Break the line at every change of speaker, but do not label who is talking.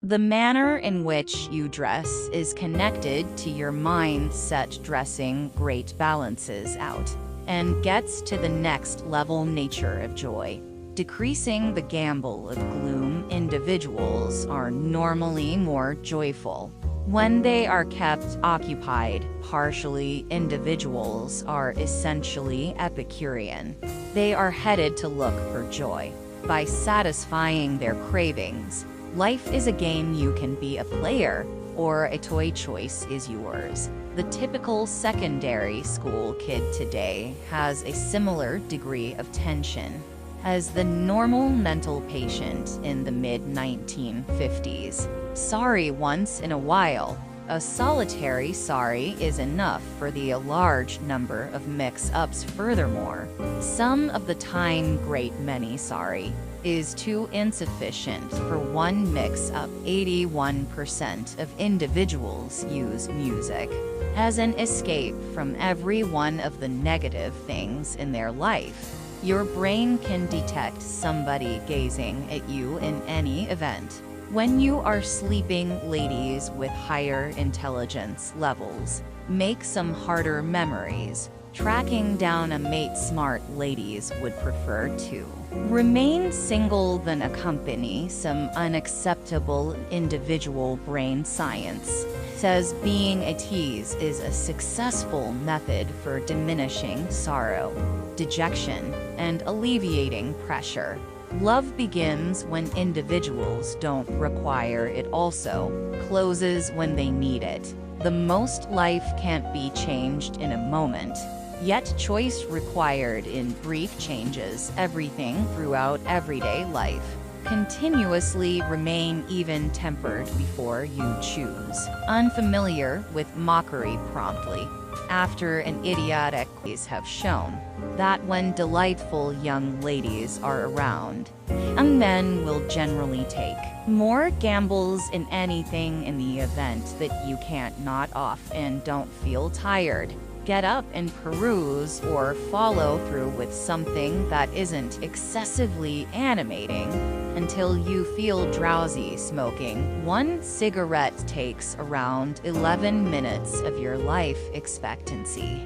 The manner in which you dress is connected to your mindset. Dressing great balances out and gets to the next level nature of joy, decreasing the gamble of gloom. Individuals are normally more joyful when they are kept occupied. Partially, individuals are essentially Epicurean. They are headed to look for joy by satisfying their cravings. Life is a game. You can be a player or a toy. Choice is yours. The typical secondary school kid today has a similar degree of tension as the normal mental patient in the mid-1950s. Sorry once in a while. A solitary sorry is enough for the large number of mix-ups. Furthermore, some of the time great many sorry is too insufficient for one mix-up. 81% of individuals use music as an escape from every one of the negative things in their life. Your brain can detect somebody gazing at you in any event. When you are sleeping, ladies with higher intelligence levels make some harder memories. Tracking down a mate. Smart ladies would prefer to remain single than accompany some unacceptable individual. Brain science says being a tease is a successful method for diminishing sorrow, dejection, and alleviating pressure. Love begins when individuals don't require it. Also closes when they need it. The most life can't be changed in a moment, yet choice required in brief changes everything throughout everyday life. Continuously remain even-tempered before you choose. Unfamiliar with mockery promptly. After an idiotic quiz have shown that when delightful young ladies are around, young men will generally take more gambles in anything. In the event that you can't nod off and don't feel tired, get up and peruse or follow through with something that isn't excessively animating until you feel drowsy. Smoking one cigarette takes around 11 minutes of your life expectancy.